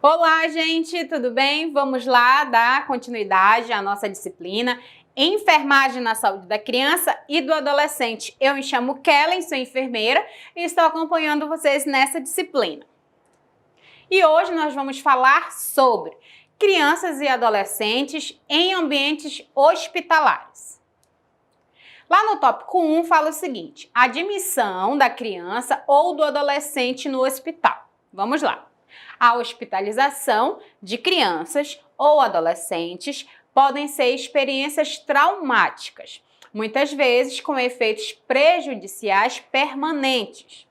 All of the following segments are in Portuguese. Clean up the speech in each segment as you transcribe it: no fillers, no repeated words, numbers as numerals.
Olá, gente, tudo bem? Vamos lá dar continuidade à nossa disciplina Enfermagem na Saúde da Criança e do Adolescente. Eu me chamo Kellen, sou enfermeira e estou acompanhando vocês nessa disciplina. E hoje nós vamos falar sobre crianças e adolescentes em ambientes hospitalares. Lá no tópico 1 fala o seguinte: admissão da criança ou do adolescente no hospital. Vamos lá. A hospitalização de crianças ou adolescentes podem ser experiências traumáticas, muitas vezes com efeitos prejudiciais permanentes,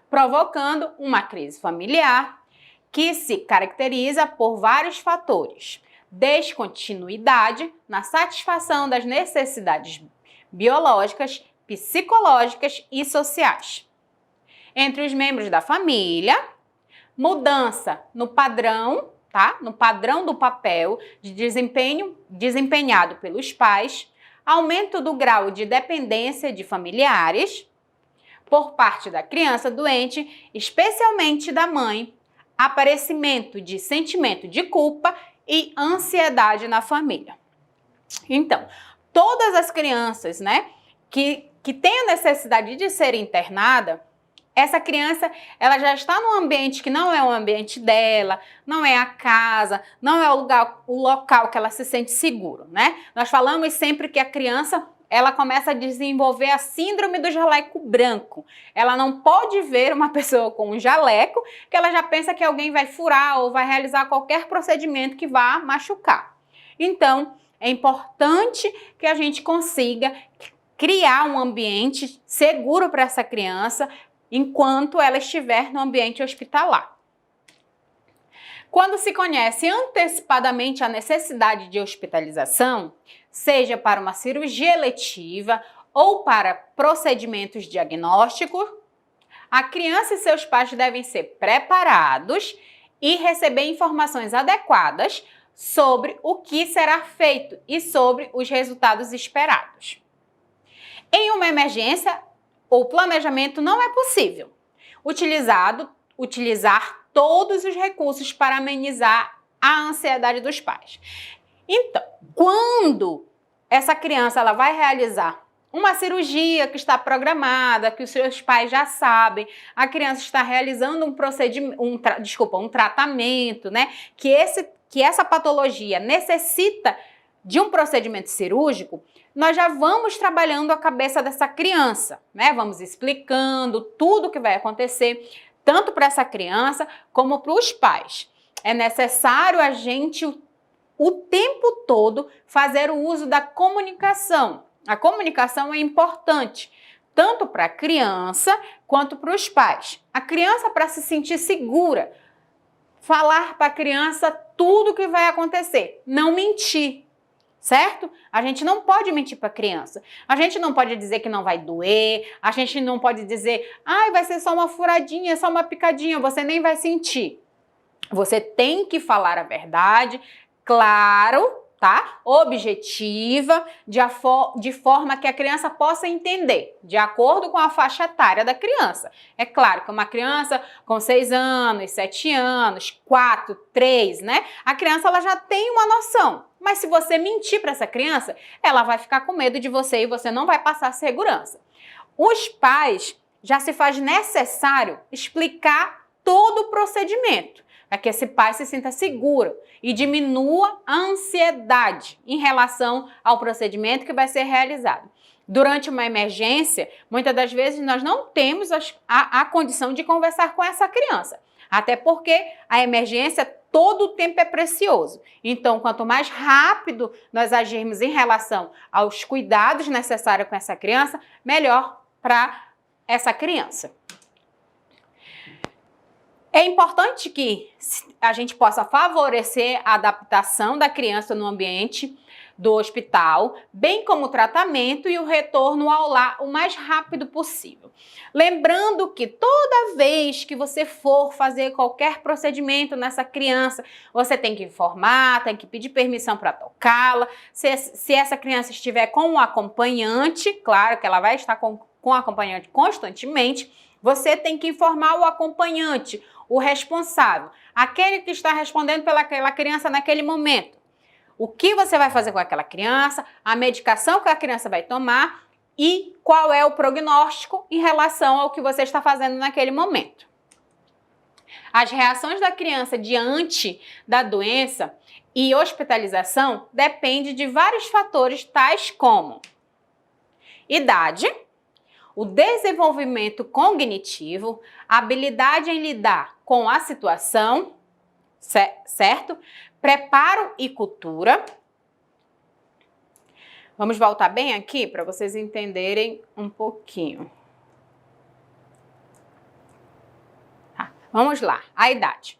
provocando uma crise familiar que se caracteriza por vários fatores: descontinuidade na satisfação das necessidades biológicas, psicológicas e sociais entre os membros da família, mudança no padrão, No padrão do papel de desempenho desempenhado pelos pais, aumento do grau de dependência de familiares por parte da criança doente, especialmente da mãe, aparecimento de sentimento de culpa e ansiedade na família. Então, todas as crianças, que têm a necessidade de ser internada, essa criança, ela já está num ambiente que não é o ambiente dela, não é a casa, não é o local que ela se sente seguro, Nós falamos sempre que a criança, ela começa a desenvolver a síndrome do jaleco branco. Ela não pode ver uma pessoa com um jaleco, que ela já pensa que alguém vai furar ou vai realizar qualquer procedimento que vá machucar. Então, é importante que a gente consiga criar um ambiente seguro para essa criança, enquanto ela estiver no ambiente hospitalar. Quando se conhece antecipadamente a necessidade de hospitalização, seja para uma cirurgia eletiva ou para procedimentos diagnósticos, a criança e seus pais devem ser preparados e receber informações adequadas sobre o que será feito e sobre os resultados esperados. Em uma emergência, o planejamento não é possível. Utilizar todos os recursos para amenizar a ansiedade dos pais. Então, quando essa criança ela vai realizar uma cirurgia que está programada, que os seus pais já sabem, a criança está realizando um tratamento, que essa patologia necessita de um procedimento cirúrgico, nós já vamos trabalhando a cabeça dessa criança, Vamos explicando tudo o que vai acontecer, tanto para essa criança como para os pais. É necessário a gente, o tempo todo, fazer o uso da comunicação. A comunicação é importante, tanto para a criança quanto para os pais. A criança, para se sentir segura, falar para a criança tudo o que vai acontecer, não mentir. Certo? A gente não pode mentir para a criança. A gente não pode dizer que não vai doer, a gente não pode dizer, vai ser só uma furadinha, só uma picadinha, você nem vai sentir. Você tem que falar a verdade, claro, objetiva, de forma que a criança possa entender, de acordo com a faixa etária da criança. É claro que uma criança com 6 anos, 7 anos, 4, 3, A criança ela já tem uma noção. Mas se você mentir para essa criança, ela vai ficar com medo de você e você não vai passar segurança. Os pais já se faz necessário explicar todo o procedimento, para que esse pai se sinta seguro e diminua a ansiedade em relação ao procedimento que vai ser realizado. Durante uma emergência, muitas das vezes nós não temos a condição de conversar com essa criança, até porque a emergência todo o tempo é precioso. Então, quanto mais rápido nós agirmos em relação aos cuidados necessários com essa criança, melhor para essa criança. É importante que a gente possa favorecer a adaptação da criança no ambiente do hospital, bem como o tratamento e o retorno ao lar o mais rápido possível. Lembrando que toda vez que você for fazer qualquer procedimento nessa criança, você tem que informar, tem que pedir permissão para tocá-la. Se essa criança estiver com um acompanhante, claro que ela vai estar com o acompanhante constantemente, você tem que informar o acompanhante, o responsável, aquele que está respondendo pelaquela criança naquele momento. O que você vai fazer com aquela criança, a medicação que a criança vai tomar e qual é o prognóstico em relação ao que você está fazendo naquele momento. As reações da criança diante da doença e hospitalização dependem de vários fatores, tais como idade, o desenvolvimento cognitivo, a habilidade em lidar com a situação, certo? Preparo e cultura. Vamos voltar bem aqui para vocês entenderem um pouquinho. Vamos lá, a idade.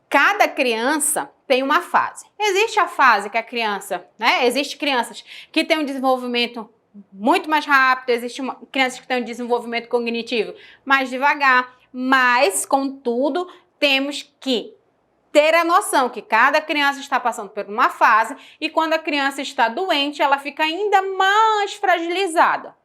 Cada criança tem uma fase. Existe a fase que a criança, Existem crianças que têm um desenvolvimento muito mais rápido, existem crianças que têm um desenvolvimento cognitivo mais devagar, mas, contudo, temos que ter a noção que cada criança está passando por uma fase e quando a criança está doente, ela fica ainda mais fragilizada,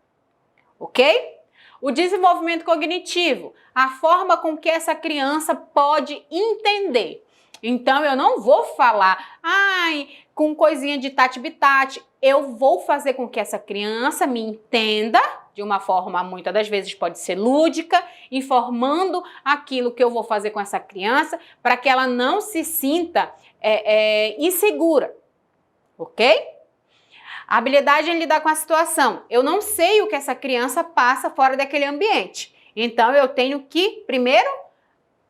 ok? O desenvolvimento cognitivo, a forma com que essa criança pode entender. Então, eu não vou falar, com coisinha de tati-bitate. Eu vou fazer com que essa criança me entenda de uma forma, muitas das vezes pode ser lúdica, informando aquilo que eu vou fazer com essa criança para que ela não se sinta insegura, ok? A habilidade em lidar com a situação. Eu não sei o que essa criança passa fora daquele ambiente. Então, eu tenho que, primeiro,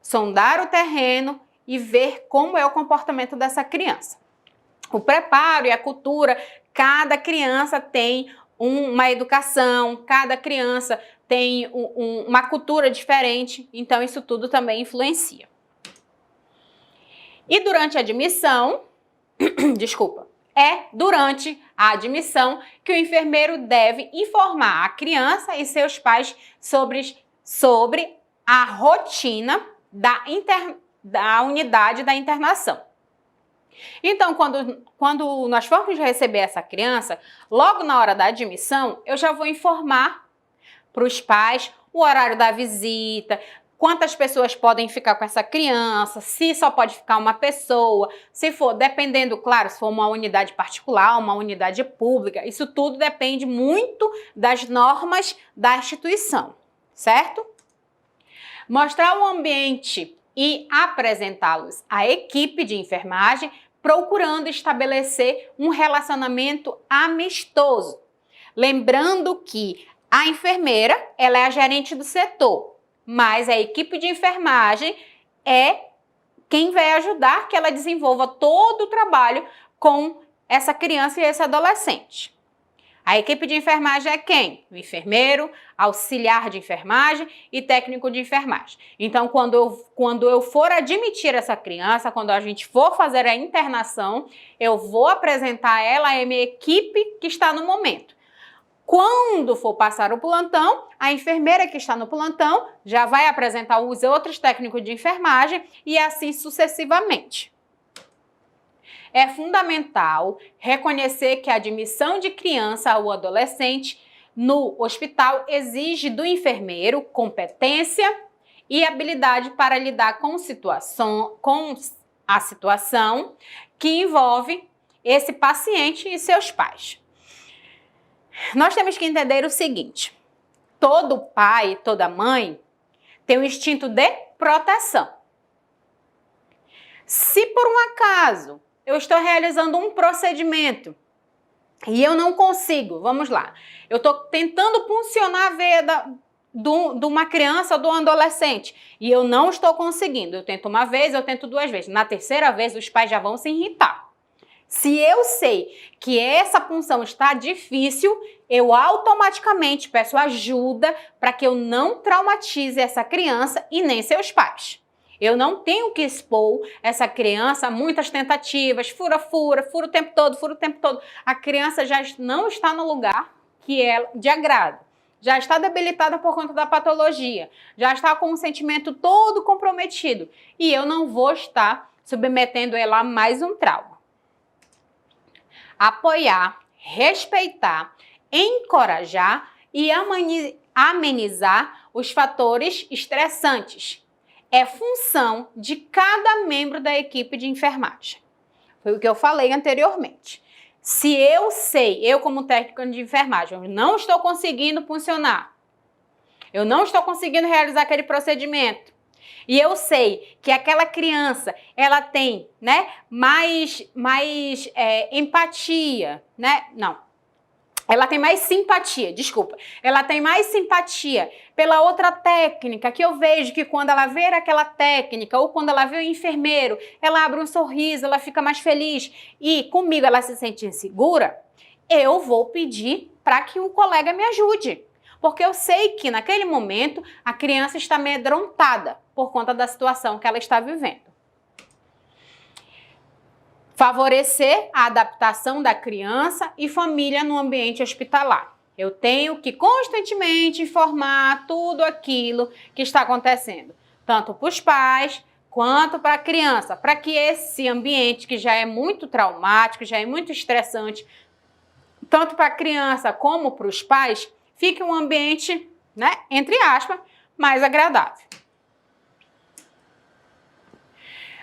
sondar o terreno e ver como é o comportamento dessa criança. O preparo e a cultura, cada criança tem uma educação, cada criança tem uma cultura diferente, então isso tudo também influencia. E durante a admissão, durante a admissão que o enfermeiro deve informar a criança e seus pais sobre a rotina da unidade da internação. Então, quando nós formos receber essa criança, logo na hora da admissão, eu já vou informar para os pais o horário da visita, quantas pessoas podem ficar com essa criança, se só pode ficar uma pessoa, se for, dependendo, claro, se for uma unidade particular, uma unidade pública, isso tudo depende muito das normas da instituição, certo? Mostrar o ambiente e apresentá-los à equipe de enfermagem, procurando estabelecer um relacionamento amistoso. Lembrando que a enfermeira, ela é a gerente do setor, mas a equipe de enfermagem é quem vai ajudar que ela desenvolva todo o trabalho com essa criança e esse adolescente. A equipe de enfermagem é quem? O enfermeiro, auxiliar de enfermagem e técnico de enfermagem. Então, quando eu for admitir essa criança, quando a gente for fazer a internação, eu vou apresentar ela à minha equipe que está no momento. Quando for passar o plantão, a enfermeira que está no plantão já vai apresentar os outros técnicos de enfermagem e assim sucessivamente. É fundamental reconhecer que a admissão de criança ou adolescente no hospital exige do enfermeiro competência e habilidade para lidar com a situação que envolve esse paciente e seus pais. Nós temos que entender o seguinte: todo pai, toda mãe tem um instinto de proteção. Se por um acaso eu estou realizando um procedimento e eu não consigo, vamos lá, eu estou tentando puncionar a veia de uma criança ou de um adolescente e eu não estou conseguindo, eu tento uma vez, eu tento duas vezes, na terceira vez os pais já vão se irritar. Se eu sei que essa punção está difícil, eu automaticamente peço ajuda para que eu não traumatize essa criança e nem seus pais. Eu não tenho que expor essa criança a muitas tentativas, fura o tempo todo. A criança já não está no lugar que é de agrado. Já está debilitada por conta da patologia. Já está com o sentimento todo comprometido. E eu não vou estar submetendo ela a mais um trauma. Apoiar, respeitar, encorajar e amenizar os fatores estressantes. É função de cada membro da equipe de enfermagem. Foi o que eu falei anteriormente. Se eu sei, eu como técnico de enfermagem, eu não estou conseguindo funcionar, eu não estou conseguindo realizar aquele procedimento, e eu sei que aquela criança, ela tem, né, mais empatia, né? Não. Ela tem mais simpatia, desculpa. Ela tem mais simpatia pela outra técnica, que eu vejo que quando ela vê aquela técnica ou quando ela vê o enfermeiro, ela abre um sorriso, ela fica mais feliz e comigo ela se sente insegura, eu vou pedir para que um colega me ajude. Porque eu sei que naquele momento a criança está amedrontada por conta da situação que ela está vivendo. Favorecer a adaptação da criança e família no ambiente hospitalar. Eu tenho que constantemente informar tudo aquilo que está acontecendo, tanto para os pais quanto para a criança, para que esse ambiente que já é muito traumático, já é muito estressante, tanto para a criança como para os pais, fique um ambiente, né, entre aspas, mais agradável.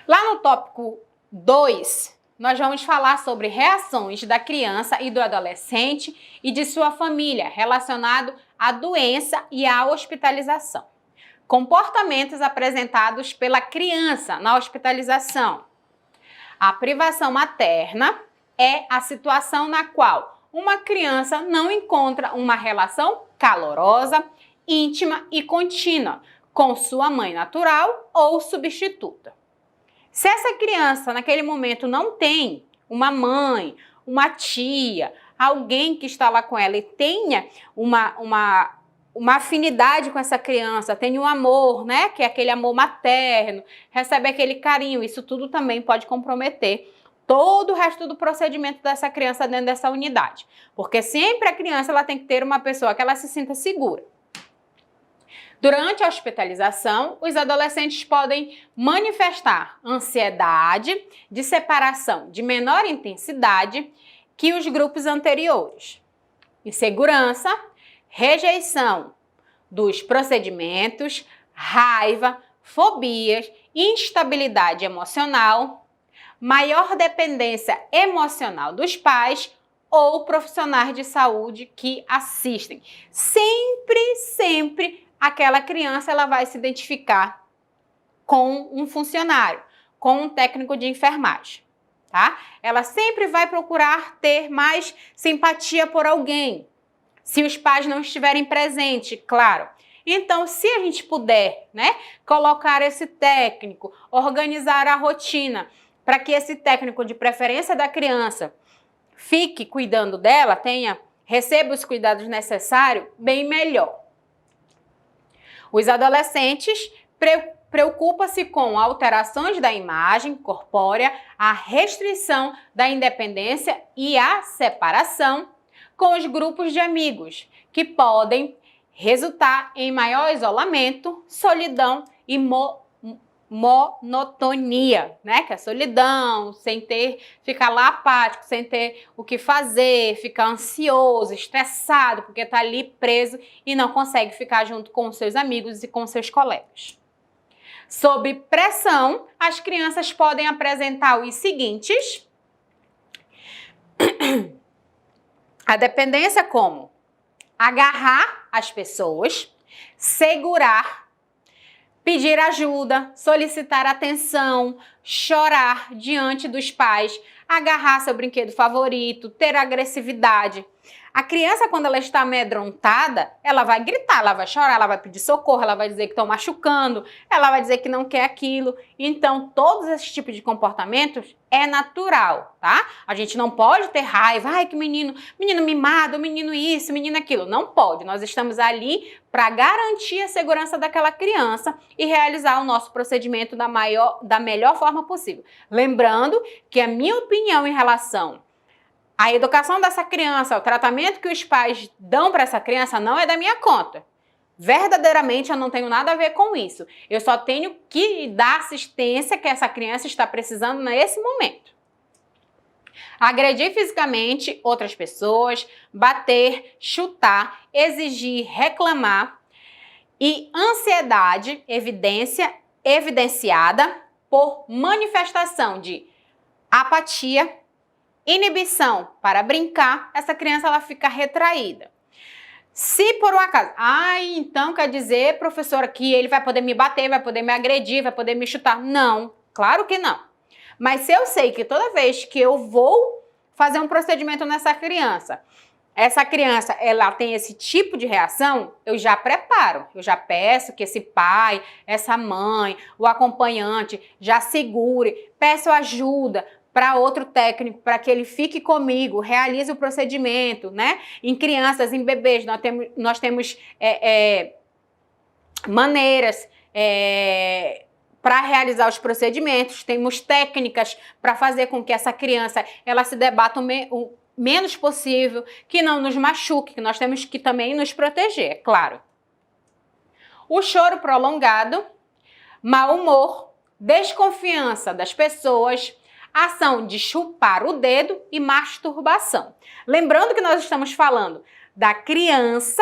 Lá no tópico 2, nós vamos falar sobre reações da criança e do adolescente e de sua família relacionado à doença e à hospitalização. Comportamentos apresentados pela criança na hospitalização. A privação materna é a situação na qual uma criança não encontra uma relação calorosa, íntima e contínua com sua mãe natural ou substituta. Se essa criança, naquele momento, não tem uma mãe, uma tia, alguém que está lá com ela e tenha uma afinidade com essa criança, tenha um amor, né? Que é aquele amor materno, recebe aquele carinho, isso tudo também pode comprometer todo o resto do procedimento dessa criança dentro dessa unidade. Porque sempre a criança ela tem que ter uma pessoa que ela se sinta segura. Durante a hospitalização, os adolescentes podem manifestar ansiedade de separação de menor intensidade que os grupos anteriores. Insegurança, rejeição dos procedimentos, raiva, fobias, instabilidade emocional, maior dependência emocional dos pais ou profissionais de saúde que assistem. Sempre aquela criança ela vai se identificar com um funcionário, com um técnico de enfermagem, tá? Ela sempre vai procurar ter mais simpatia por alguém, se os pais não estiverem presentes, claro. Então, se a gente puder, né, colocar esse técnico, organizar a rotina, para que esse técnico, de preferência da criança, fique cuidando dela, receba os cuidados necessários, bem melhor. Os adolescentes preocupam-se com alterações da imagem corpórea, a restrição da independência e a separação com os grupos de amigos, que podem resultar em maior isolamento, solidão e monotonia, né? Que é solidão, ficar lá apático, sem ter o que fazer, ficar ansioso, estressado, porque está ali preso e não consegue ficar junto com os seus amigos e com seus colegas. Sob pressão, as crianças podem apresentar os seguintes: a dependência como agarrar as pessoas, segurar, pedir ajuda, solicitar atenção, chorar diante dos pais, agarrar seu brinquedo favorito, ter agressividade. A criança, quando ela está amedrontada, ela vai gritar, ela vai chorar, ela vai pedir socorro, ela vai dizer que estão machucando, ela vai dizer que não quer aquilo. Então, todos esses tipos de comportamentos é natural, tá? A gente não pode ter raiva, ai que menino mimado, menino isso, menino aquilo. Não pode. Nós estamos ali para garantir a segurança daquela criança e realizar o nosso procedimento da melhor forma possível. Lembrando que a minha opinião em relação à educação dessa criança, o tratamento que os pais dão para essa criança não é da minha conta. Verdadeiramente eu não tenho nada a ver com isso. Eu só tenho que dar assistência que essa criança está precisando nesse momento. Agredir fisicamente outras pessoas, bater, chutar, exigir, reclamar. E ansiedade, evidenciada por manifestação de apatia, inibição para brincar, essa criança ela fica retraída. Se por um acaso, então quer dizer, professora, que ele vai poder me bater, vai poder me agredir, vai poder me chutar. Não, claro que não. Mas se eu sei que toda vez que eu vou fazer um procedimento nessa criança, essa criança ela tem esse tipo de reação, eu já preparo, eu já peço que esse pai, essa mãe, o acompanhante já segure, peço ajuda para outro técnico, para que ele fique comigo, realize o procedimento, né? Em crianças, em bebês, nós temos maneiras para realizar os procedimentos, temos técnicas para fazer com que essa criança ela se debata o menos possível, que não nos machuque, que nós temos que também nos proteger, é claro. O choro prolongado, mau humor, desconfiança das pessoas, ação de chupar o dedo e masturbação. Lembrando que nós estamos falando da criança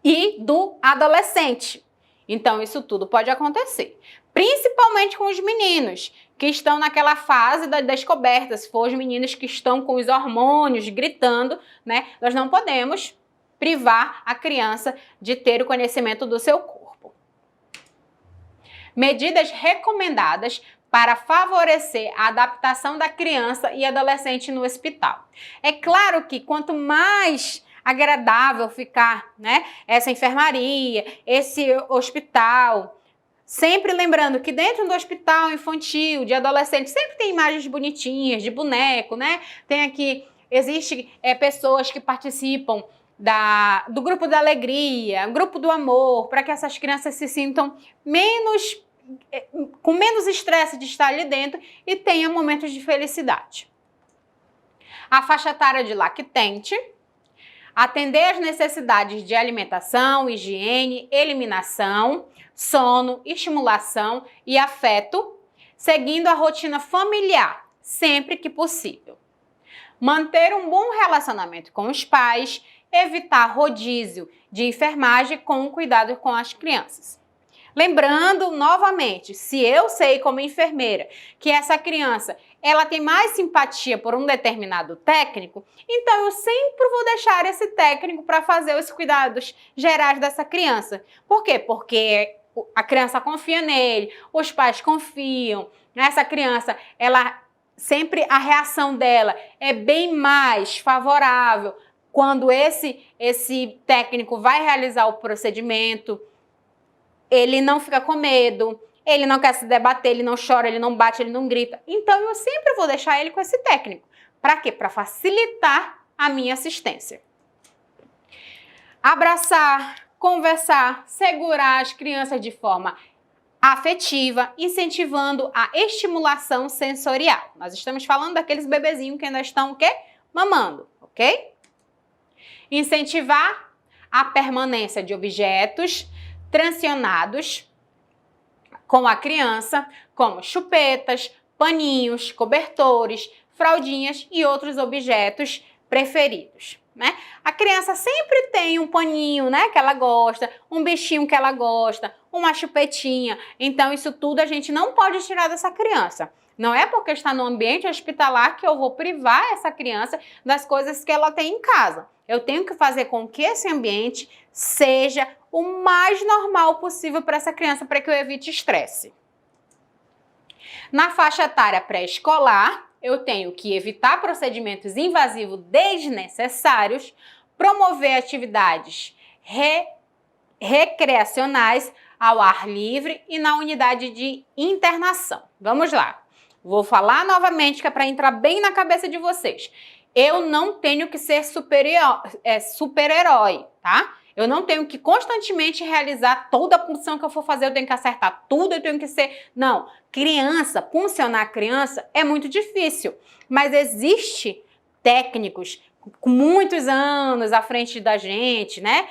e do adolescente. Então, isso tudo pode acontecer. Principalmente com os meninos que estão naquela fase da descoberta. Se for os meninos que estão com os hormônios gritando, né? Nós não podemos privar a criança de ter o conhecimento do seu corpo. Medidas recomendadas para favorecer a adaptação da criança e adolescente no hospital. É claro que quanto mais agradável ficar, né, essa enfermaria, esse hospital, sempre lembrando que dentro do hospital infantil, de adolescente, sempre tem imagens bonitinhas, de boneco, né? Tem aqui, existe pessoas que participam do grupo da alegria, grupo do amor, para que essas crianças se sintam com menos estresse de estar ali dentro e tenham momentos de felicidade. A faixa etária de lactente, atender às necessidades de alimentação, higiene, eliminação, sono, estimulação e afeto, seguindo a rotina familiar, sempre que possível. Manter um bom relacionamento com os pais, evitar rodízio de enfermagem com cuidado com as crianças. Lembrando, novamente, se eu sei como enfermeira que essa criança ela tem mais simpatia por um determinado técnico, então eu sempre vou deixar esse técnico para fazer os cuidados gerais dessa criança. Por quê? Porque a criança confia nele, os pais confiam. Essa criança, ela sempre a reação dela é bem mais favorável quando esse técnico vai realizar o procedimento. Ele não fica com medo, ele não quer se debater, ele não chora, ele não bate, ele não grita. Então, eu sempre vou deixar ele com esse técnico. Para quê? Para facilitar a minha assistência. Abraçar, conversar, segurar as crianças de forma afetiva, incentivando a estimulação sensorial. Nós estamos falando daqueles bebezinhos que ainda estão o quê? Mamando, ok? Incentivar a permanência de objetos trancionados com a criança, como chupetas, paninhos, cobertores, fraldinhas e outros objetos preferidos, né? A criança sempre tem um paninho, né, que ela gosta, um bichinho que ela gosta, uma chupetinha. Então, isso tudo a gente não pode tirar dessa criança. Não é porque está no ambiente hospitalar que eu vou privar essa criança das coisas que ela tem em casa. Eu tenho que fazer com que esse ambiente seja o mais normal possível para essa criança, para que eu evite estresse. Na faixa etária pré-escolar, eu tenho que evitar procedimentos invasivos desnecessários, promover atividades recreacionais ao ar livre e na unidade de internação. Vamos lá. Vou falar novamente que é para entrar bem na cabeça de vocês. Eu não tenho que ser super-herói, tá? Eu não tenho que constantemente realizar toda a punção que eu for fazer, eu tenho que acertar tudo, eu tenho que ser... Não, criança, puncionar criança é muito difícil, mas existe técnicos com muitos anos à frente da gente, né?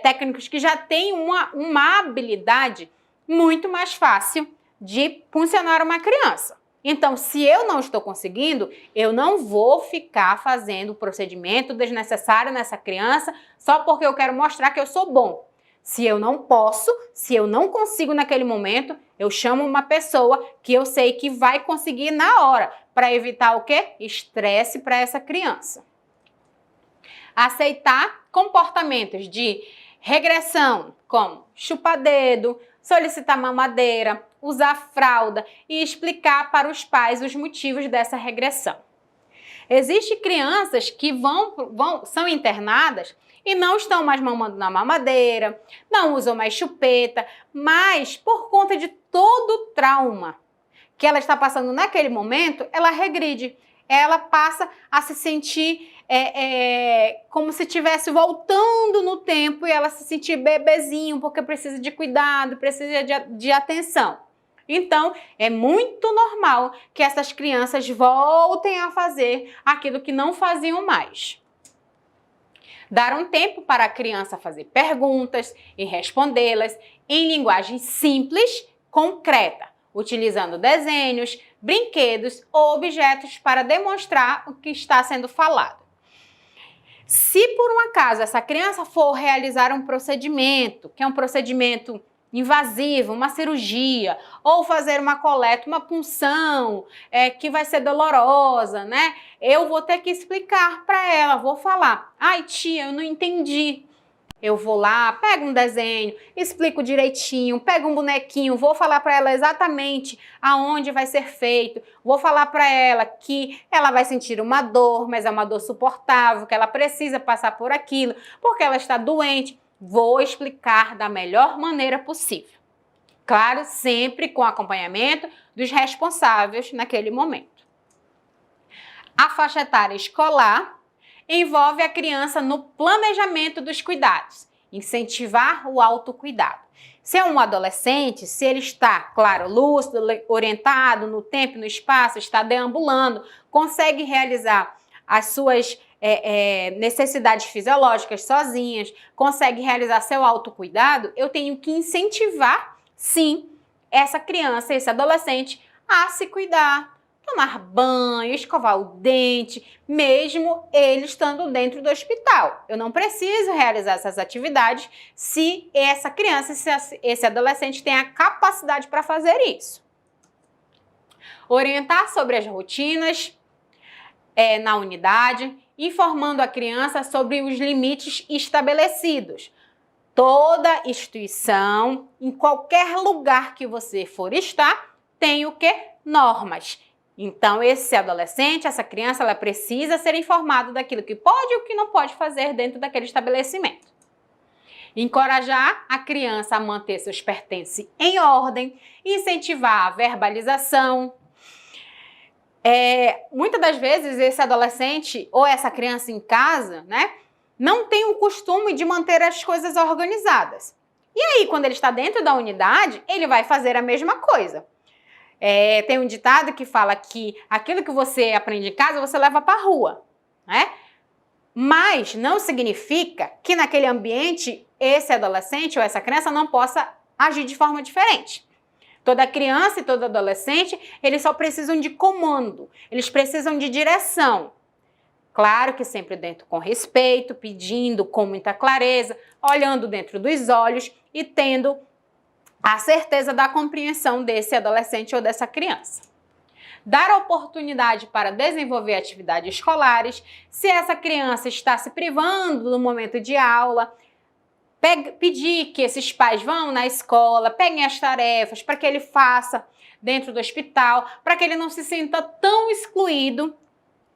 Técnicos que já têm uma habilidade muito mais fácil de puncionar uma criança. Então, se eu não estou conseguindo, eu não vou ficar fazendo o procedimento desnecessário nessa criança só porque eu quero mostrar que eu sou bom. Se eu não posso, se eu não consigo naquele momento, eu chamo uma pessoa que eu sei que vai conseguir na hora, para evitar o quê? Estresse para essa criança. Aceitar comportamentos de regressão, como chupar dedo, solicitar mamadeira, usar fralda e explicar para os pais os motivos dessa regressão. Existem crianças que são internadas e não estão mais mamando na mamadeira, não usam mais chupeta, mas por conta de todo o trauma que ela está passando naquele momento, ela regride. Ela passa a se sentir como se estivesse voltando no tempo e ela se sentir bebezinho, porque precisa de cuidado, precisa de atenção. Então, é muito normal que essas crianças voltem a fazer aquilo que não faziam mais. Dar um tempo para a criança fazer perguntas e respondê-las em linguagem simples, concreta, utilizando desenhos, brinquedos ou objetos para demonstrar o que está sendo falado. Se por um acaso essa criança for realizar um procedimento, que é um procedimento invasivo, uma cirurgia, ou fazer uma coleta, uma punção, que vai ser dolorosa, né? Eu vou ter que explicar para ela, vou falar, ai tia, eu não entendi. Eu vou lá, pego um desenho, explico direitinho, pego um bonequinho, vou falar para ela exatamente aonde vai ser feito, vou falar para ela que ela vai sentir uma dor, mas é uma dor suportável, que ela precisa passar por aquilo, porque ela está doente. Vou explicar da melhor maneira possível. Claro, sempre com acompanhamento dos responsáveis naquele momento. A faixa etária escolar envolve a criança no planejamento dos cuidados, incentivar o autocuidado. Se é um adolescente, se ele está, claro, lúcido, orientado no tempo e no espaço, está deambulando, consegue realizar as suas necessidades fisiológicas sozinhas, consegue realizar seu autocuidado, eu tenho que incentivar, sim, essa criança, esse adolescente a se cuidar, tomar banho, escovar o dente, mesmo ele estando dentro do hospital. Eu não preciso realizar essas atividades se essa criança, se esse adolescente tem a capacidade para fazer isso. Orientar sobre as rotinas na unidade, informando a criança sobre os limites estabelecidos. Toda instituição, em qualquer lugar que você for estar, tem o quê? Normas. Então, esse adolescente, essa criança, ela precisa ser informada daquilo que pode e o que não pode fazer dentro daquele estabelecimento. Encorajar a criança a manter seus pertences em ordem, incentivar a verbalização. Muitas das vezes esse adolescente ou essa criança em casa, né, não tem o costume de manter as coisas organizadas. E aí, quando ele está dentro da unidade, ele vai fazer a mesma coisa. Tem um ditado que fala que aquilo que você aprende em casa, você leva para a rua, né? Mas não significa que naquele ambiente, esse adolescente ou essa criança não possa agir de forma diferente. Toda criança e todo adolescente, eles só precisam de comando, eles precisam de direção. Claro que sempre dentro com respeito, pedindo com muita clareza, olhando dentro dos olhos e tendo a certeza da compreensão desse adolescente ou dessa criança. Dar oportunidade para desenvolver atividades escolares, se essa criança está se privando no momento de aula, pedir que esses pais vão na escola, peguem as tarefas para que ele faça dentro do hospital, para que ele não se sinta tão excluído,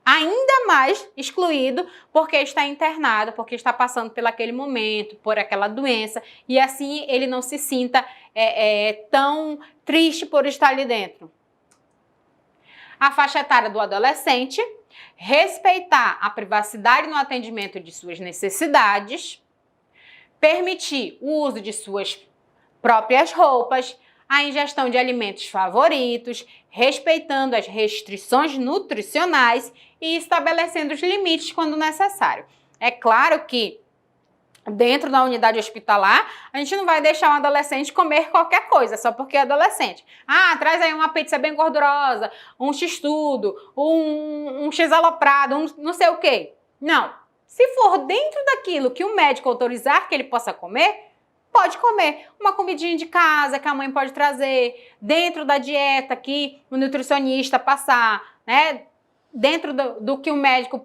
ainda mais excluído, porque está internado, porque está passando por aquele momento, por aquela doença, e assim ele não se sinta tão triste por estar ali dentro. A faixa etária do adolescente, respeitar a privacidade no atendimento de suas necessidades, permitir o uso de suas próprias roupas, a ingestão de alimentos favoritos, respeitando as restrições nutricionais e estabelecendo os limites quando necessário. É claro que dentro da unidade hospitalar, a gente não vai deixar um adolescente comer qualquer coisa, só porque é adolescente. Ah, traz aí uma pizza bem gordurosa, um x-tudo, um x-aloprado, um não sei o quê. Não. Se for dentro daquilo que o médico autorizar que ele possa comer, pode comer. Uma comidinha de casa que a mãe pode trazer, dentro da dieta que o nutricionista passar, né? Dentro do que o médico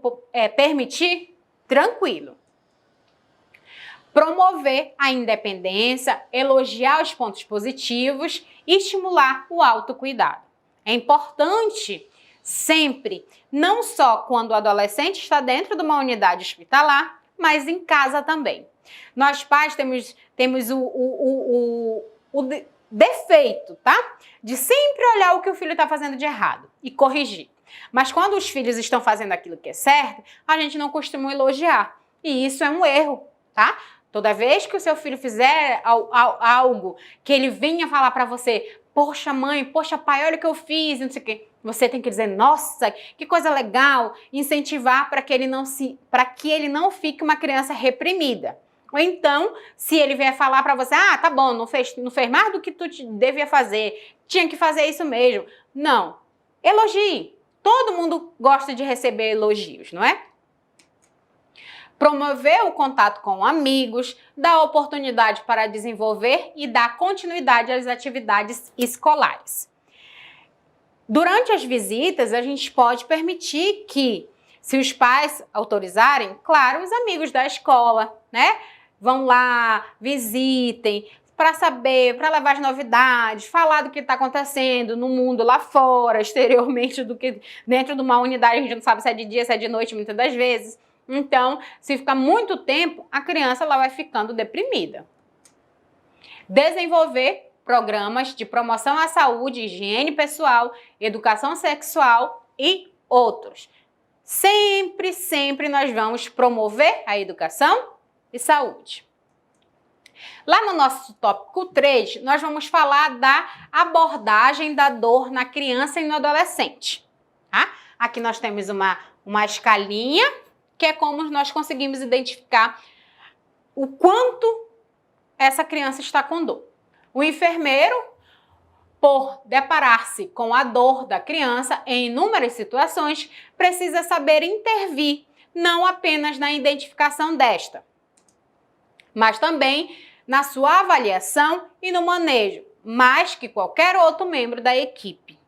permitir, tranquilo. Promover a independência, elogiar os pontos positivos e estimular o autocuidado. É importante sempre, não só quando o adolescente está dentro de uma unidade hospitalar, mas em casa também. Nós pais temos o defeito, tá? De sempre olhar o que o filho está fazendo de errado e corrigir. Mas quando os filhos estão fazendo aquilo que é certo, a gente não costuma elogiar. E isso é um erro, tá? Toda vez que o seu filho fizer algo que ele venha falar para você, poxa mãe, poxa pai, olha o que eu fiz, não sei o quê, você tem que dizer, nossa, que coisa legal, incentivar para que ele não fique uma criança reprimida. Ou então, se ele vier falar para você, ah, tá bom, não fez mais do que tu devia fazer, tinha que fazer isso mesmo. Não, elogie. Todo mundo gosta de receber elogios, não é? Promover o contato com amigos, dar oportunidade para desenvolver e dar continuidade às atividades escolares. Durante as visitas, a gente pode permitir que, se os pais autorizarem, claro, os amigos da escola, né? Vão lá, visitem, para saber, para levar as novidades, falar do que está acontecendo no mundo lá fora, exteriormente, do que dentro de uma unidade, a gente não sabe se é de dia, se é de noite, muitas das vezes. Então, se ficar muito tempo, a criança ela vai ficando deprimida. Desenvolver programas de promoção à saúde, higiene pessoal, educação sexual e outros. Sempre, sempre nós vamos promover a educação e saúde. Lá no nosso tópico 3, nós vamos falar da abordagem da dor na criança e no adolescente. Tá? Aqui nós temos uma escalinha, que é como nós conseguimos identificar o quanto essa criança está com dor. O enfermeiro, por deparar-se com a dor da criança em inúmeras situações, precisa saber intervir, não apenas na identificação desta, mas também na sua avaliação e no manejo, mais que qualquer outro membro da equipe.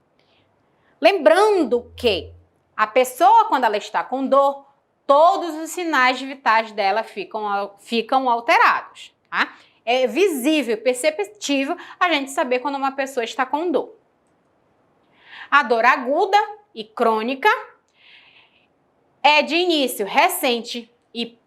Lembrando que a pessoa, quando ela está com dor, todos os sinais vitais dela ficam alterados, tá? É visível, perceptível a gente saber quando uma pessoa está com dor. A dor aguda e crônica é de início recente e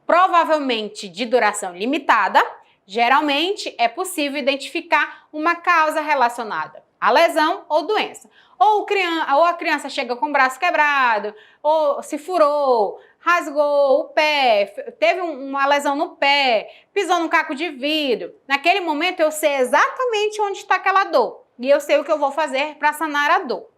provavelmente de duração limitada. Geralmente é possível identificar uma causa relacionada à lesão ou doença. Ou a criança chega com o braço quebrado, ou se furou, rasgou o pé, teve uma lesão no pé, pisou num caco de vidro. Naquele momento eu sei exatamente onde está aquela dor e eu sei o que eu vou fazer para sanar a dor.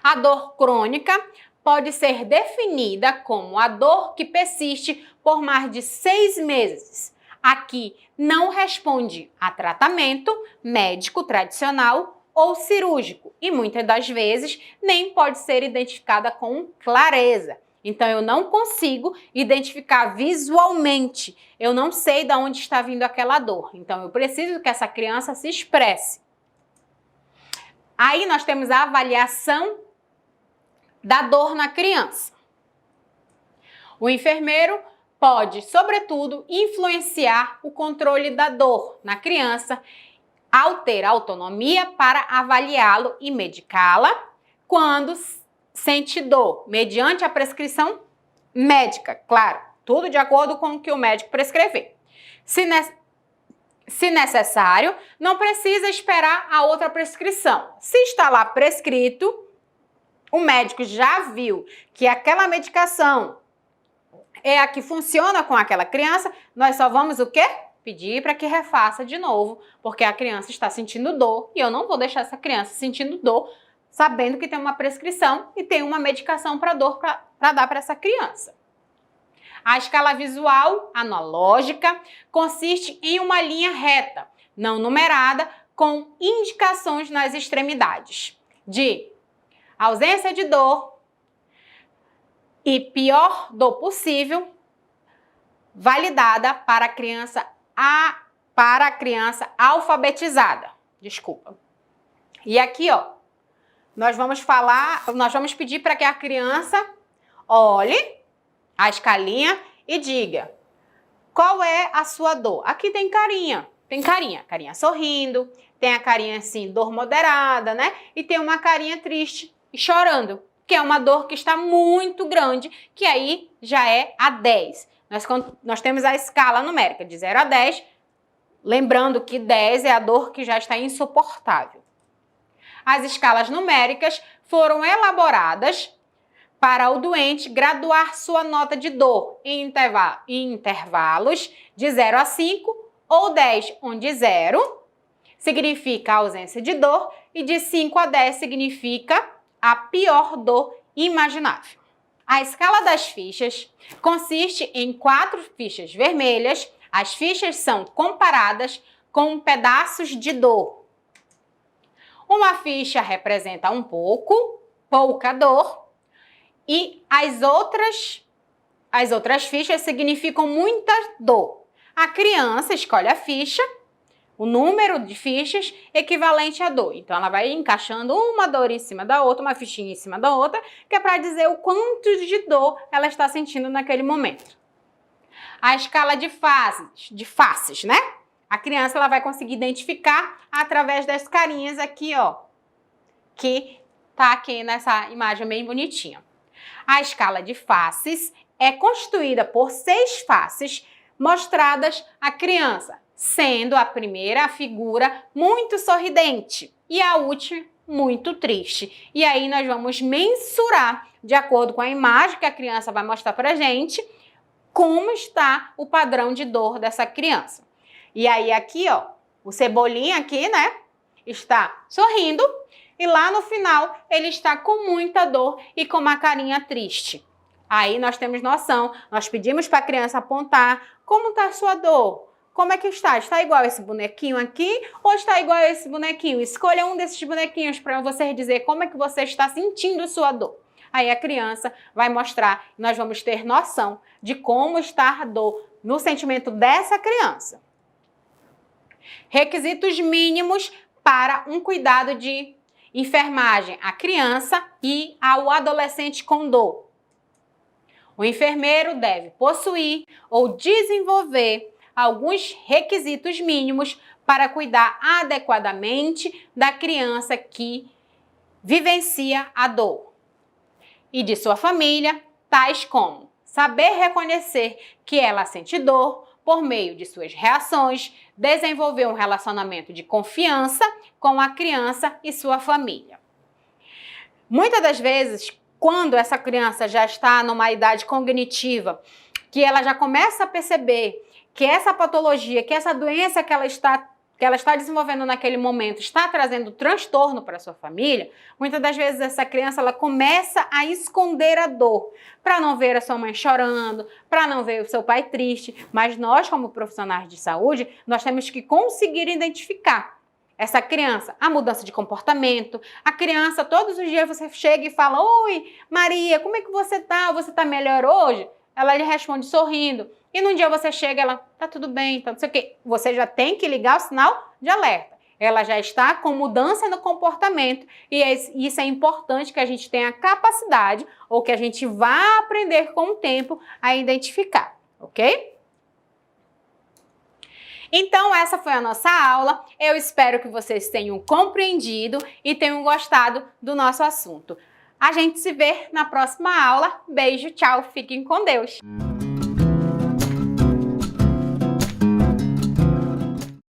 A dor crônica pode ser definida como a dor que persiste por mais de 6 meses. Aqui não responde a tratamento médico tradicional ou cirúrgico e muitas das vezes nem pode ser identificada com clareza. Então eu não consigo identificar visualmente, eu não sei de onde está vindo aquela dor. Então eu preciso que essa criança se expresse. Aí nós temos a avaliação da dor na criança. O enfermeiro pode, sobretudo, influenciar o controle da dor na criança, ao ter autonomia para avaliá-lo e medicá-la quando sente dor, mediante a prescrição médica, claro, tudo de acordo com o que o médico prescrever. Se necessário, não precisa esperar a outra prescrição. Se está lá prescrito, o médico já viu que aquela medicação é a que funciona com aquela criança, nós só vamos o quê? Pedir para que refaça de novo, porque a criança está sentindo dor e eu não vou deixar essa criança sentindo dor, sabendo que tem uma prescrição e tem uma medicação para dor para dar para essa criança. A escala visual analógica consiste em uma linha reta, não numerada, com indicações nas extremidades de ausência de dor e pior dor possível, validada para a criança alfabetizada. Desculpa. E aqui, ó, nós vamos pedir para que a criança olhe a escalinha e diga qual é a sua dor. Aqui tem carinha, carinha sorrindo, tem a carinha assim, dor moderada, né? E tem uma carinha triste e chorando, que é uma dor que está muito grande, que aí já é a 10. Nós temos a escala numérica de 0 a 10, lembrando que 10 é a dor que já está insuportável. As escalas numéricas foram elaboradas para o doente graduar sua nota de dor em intervalos de 0 a 5 ou 10, onde 0 significa a ausência de dor e de 5 a 10 significa a pior dor imaginável. A escala das fichas consiste em 4 fichas vermelhas. As fichas são comparadas com pedaços de dor. Uma ficha representa pouca dor, e as outras fichas significam muita dor. A criança escolhe a ficha, o número de fichas equivalente à dor. Então, ela vai encaixando uma dor em cima da outra, uma fichinha em cima da outra, que é para dizer o quanto de dor ela está sentindo naquele momento. A escala de faces, né? A criança ela vai conseguir identificar através das carinhas aqui, ó, que tá aqui nessa imagem bem bonitinha. A escala de faces é constituída por 6 faces mostradas à criança, sendo a primeira a figura muito sorridente e a última muito triste. E aí nós vamos mensurar, de acordo com a imagem que a criança vai mostrar pra gente, como está o padrão de dor dessa criança. E aí aqui, ó, o Cebolinha aqui, né, está sorrindo e lá no final ele está com muita dor e com uma carinha triste. Aí nós temos noção, nós pedimos para a criança apontar como está a sua dor. Como é que está? Está igual esse bonequinho aqui ou está igual esse bonequinho? Escolha um desses bonequinhos para você dizer como é que você está sentindo sua dor. Aí a criança vai mostrar, nós vamos ter noção de como está a dor no sentimento dessa criança. Requisitos mínimos para um cuidado de enfermagem à criança e ao adolescente com dor. O enfermeiro deve possuir ou desenvolver alguns requisitos mínimos para cuidar adequadamente da criança que vivencia a dor e de sua família, tais como saber reconhecer que ela sente dor por meio de suas reações, desenvolver um relacionamento de confiança com a criança e sua família. Muitas das vezes, quando essa criança já está numa idade cognitiva, que ela já começa a perceber que essa patologia, que essa doença que ela está desenvolvendo naquele momento está trazendo transtorno para a sua família, muitas das vezes essa criança ela começa a esconder a dor, para não ver a sua mãe chorando, para não ver o seu pai triste, mas nós como profissionais de saúde, nós temos que conseguir identificar essa criança, a mudança de comportamento. A criança, todos os dias você chega e fala: "Oi, Maria, como é que você tá? Você tá melhor hoje?" Ela lhe responde sorrindo. E num dia você chega, ela, tá tudo bem, tá não sei o quê. Você já tem que ligar o sinal de alerta. Ela já está com mudança no comportamento e isso é importante que a gente tenha capacidade ou que a gente vá aprender com o tempo a identificar, ok? Então, essa foi a nossa aula. Eu espero que vocês tenham compreendido e tenham gostado do nosso assunto. A gente se vê na próxima aula. Beijo, tchau, fiquem com Deus!